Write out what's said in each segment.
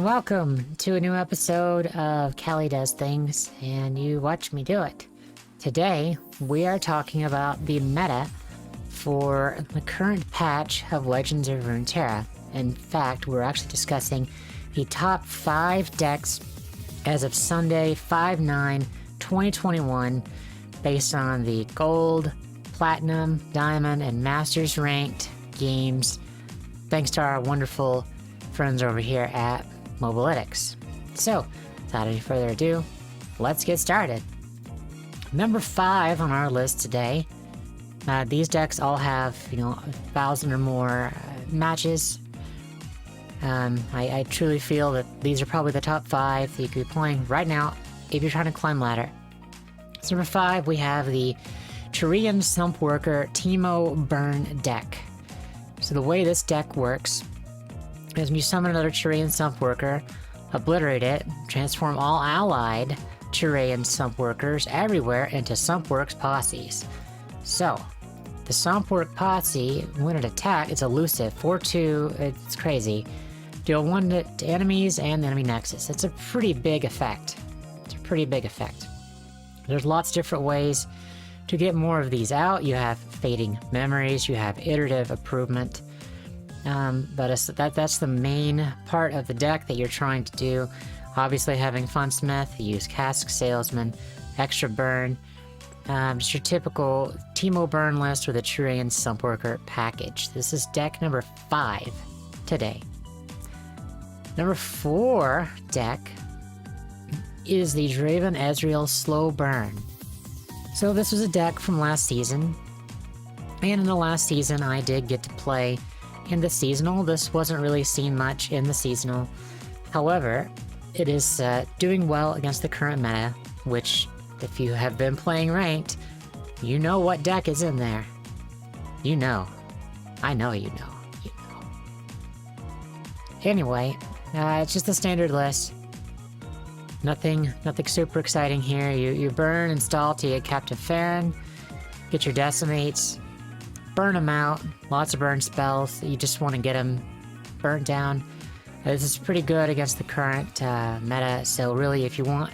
welcome to a new episode of Callie Does Things, and you watch me do it. Today, we are talking about the meta for the current patch of Legends of Runeterra. In fact, we're actually discussing the top 5 decks as of Sunday, 5/9/2021, based on the Gold, Platinum, Diamond, and Masters ranked games, thanks to our wonderful friends over here at Mobilytics. So, without any further ado, let's get started. Number 5 on our list today. These decks all have, 1,000 or more matches. I truly feel that these are probably the top 5 that you could be playing right now if you're trying to climb ladder. So number 5, we have the Tyrian Sumpworker Teemo Burn deck. So the way this deck works is when you summon another Tyrian Sumpworker, obliterate it, transform all allied Tyrian Sumpworkers everywhere into Sumpworks posses. So, the Sumpwork posse, when it attacks, it's elusive, 4/2, it's crazy. Deal 1 to enemies and the enemy nexus. It's a pretty big effect. There's lots of different ways to get more of these out. You have Fading Memories, you have Iterative Improvement. That's the main part of the deck that you're trying to do. Obviously, having Funsmith, you use Cask Salesman, Extra Burn, just your typical Teemo Burn list with a Tyrian Sumpworker package. This is deck number 5 today. Number 4 deck is the Draven Ezreal Slow Burn. So this was a deck from last season, and in the last season I did get to play in the seasonal. This wasn't really seen much in the seasonal. However, it is doing well against the current meta, which, if you have been playing ranked, you know what deck is in there. You know. I know you know. Anyway, it's just a standard list. Nothing super exciting here. You burn, install till you get Captain Farron, get your decimates, burn them out. Lots of burn spells. You just want to get them burnt down. This is pretty good against the current meta, so really if you want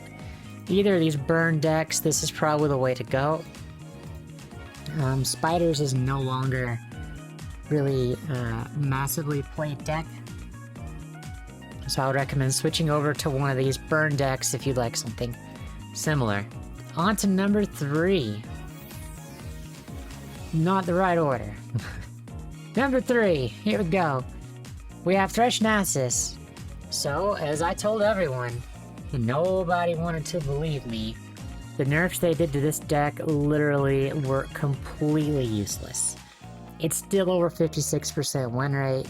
either of these burn decks, this is probably the way to go. Spiders is no longer really massively played deck, so I would recommend switching over to one of these burn decks if you'd like something similar. On to number 3. Not the right order. Number 3, here we go. We have Thrash Nasus. So, as I told everyone, nobody wanted to believe me, the nerfs they did to this deck literally were completely useless. It's still over 56% win rate,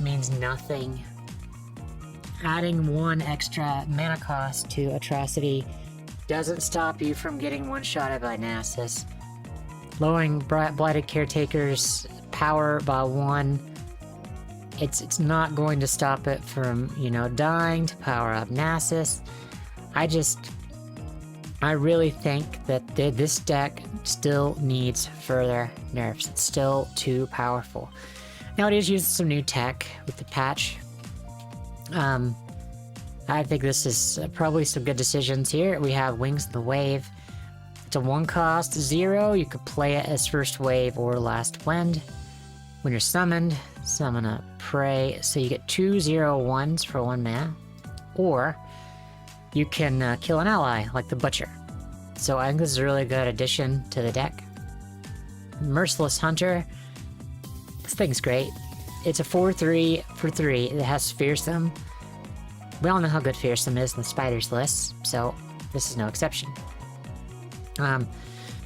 means nothing. Adding 1 extra mana cost to Atrocity doesn't stop you from getting one-shotted by Nasus. Lowering Blighted Caretaker's power by 1, it's not going to stop it from, dying to power up Nasus. I really think that this deck still needs further nerfs. It's still too powerful. Now it is using some new tech with the patch. I think this is probably some good decisions here. We have Wings of the Wave. It's a 1 cost 0. You could play it as first wave or last wind. When you're summoned, summon a prey, so you get 2 0/1s for 1 mana. Or you can kill an ally, like the Butcher. So I think this is a really good addition to the deck. Merciless Hunter. This thing's great. It's a 4/3 for 3. It has Fearsome. We all know how good Fearsome is in the Spiders list, so this is no exception.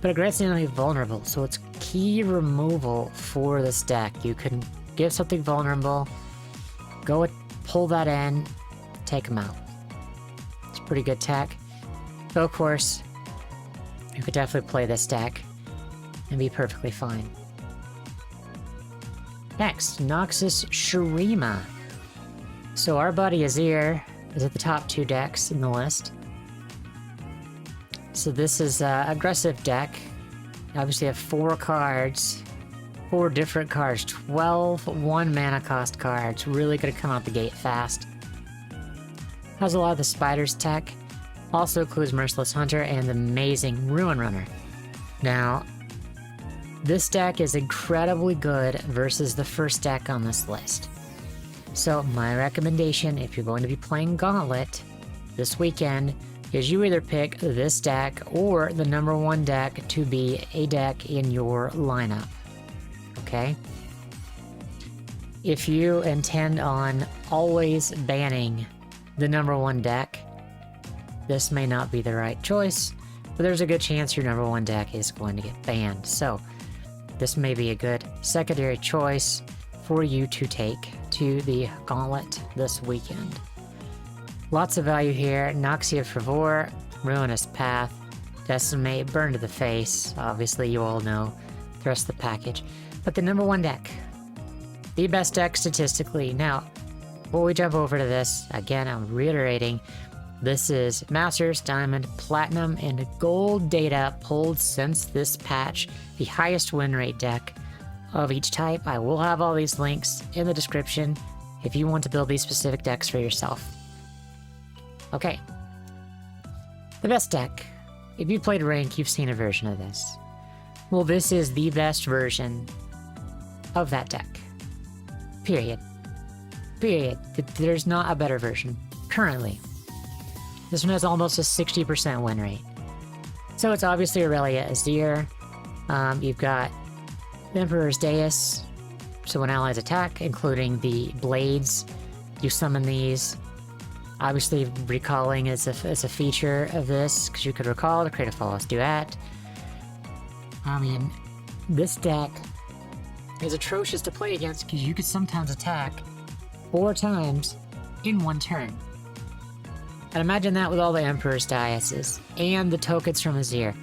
But aggressively vulnerable, so it's key removal for this deck. You can give something vulnerable, pull that in, take them out. It's pretty good tech. So of course, you could definitely play this deck and be perfectly fine. Next, Noxus Shirima. So our buddy Azir is at the top 2 decks in the list. So this is an aggressive deck. Obviously have 4 cards, 4 different cards, 12 1 mana cost cards. Really gonna come out the gate fast. has a lot of the Spiders tech, also includes Merciless Hunter and the amazing Ruin Runner. Now, this deck is incredibly good versus the first deck on this list. So my recommendation, if you're going to be playing Gauntlet this weekend, is you either pick this deck or the number 1 deck to be a deck in your lineup. Okay? If you intend on always banning the number 1 deck, this may not be the right choice, but there's a good chance your number 1 deck is going to get banned. So this may be a good secondary choice for you to take to the Gauntlet this weekend. Lots of value here. Noxia Fervor, Ruinous Path, Decimate, Burn to the Face. Obviously, you all know the rest of the package. But the number 1 deck, the best deck statistically. Now, before we jump over to this, again, I'm reiterating, this is Masters, Diamond, Platinum, and Gold data pulled since this patch, the highest win rate deck of each type. I will have all these links in the description if you want to build these specific decks for yourself. Okay. The best deck. If you played Rank, you've seen a version of this. Well, this is the best version of that deck. Period. Period. There's not a better version. Currently. This one has almost a 60% win rate. So it's obviously Aurelia Azir. You've got the Emperor's Dais. So when allies attack, including the blades, you summon these. Obviously, recalling is a feature of this, because you could recall to create a flawless duet. I mean, this deck is atrocious to play against, because you could sometimes attack 4 times in 1 turn. And imagine that with all the Emperor's Diases, and the tokens from Azir.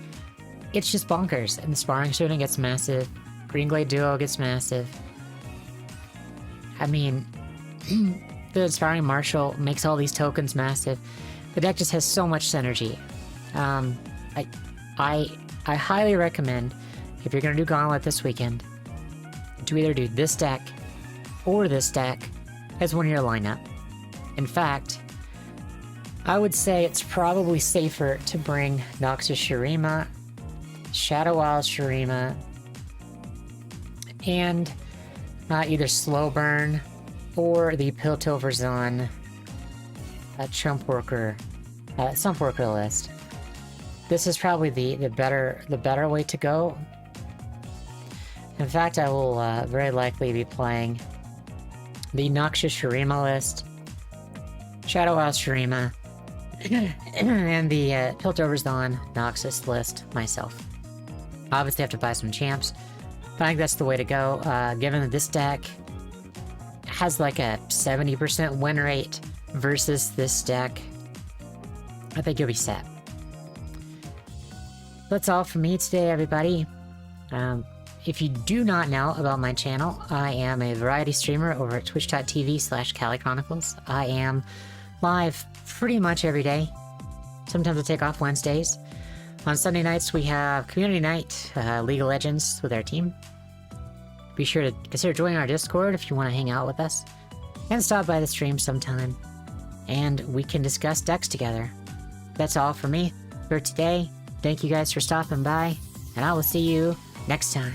It's just bonkers, and the Sparring Student gets massive, Greenglade Duo gets massive. I mean, the Inspiring Marshal makes all these tokens massive. The deck just has so much synergy. I highly recommend, if you're going to do Gauntlet this weekend, to either do this deck or this deck as one of your lineup. In fact, I would say it's probably safer to bring Noxus Shirima, Shadow Isle Shirima, and either Slow Burn or the Piltover Chump Worker list. This is probably the better way to go. In fact, I will very likely be playing the Noxus Shirima list, Shadow Isle Shirima, and the Piltover Noxus list myself. Obviously, I have to buy some champs, but I think that's the way to go. Given that this deck has like a 70% win rate versus this deck, I think you'll be set. That's all from me today, everybody. If you do not know about my channel, I am a variety streamer over at twitch.tv/CaliChronicles. I am live pretty much every day. Sometimes I take off Wednesdays. On Sunday nights, we have community night, League of Legends with our team. Be sure to consider joining our Discord if you want to hang out with us. And stop by the stream sometime. And we can discuss decks together. That's all for me for today. Thank you guys for stopping by, and I will see you next time.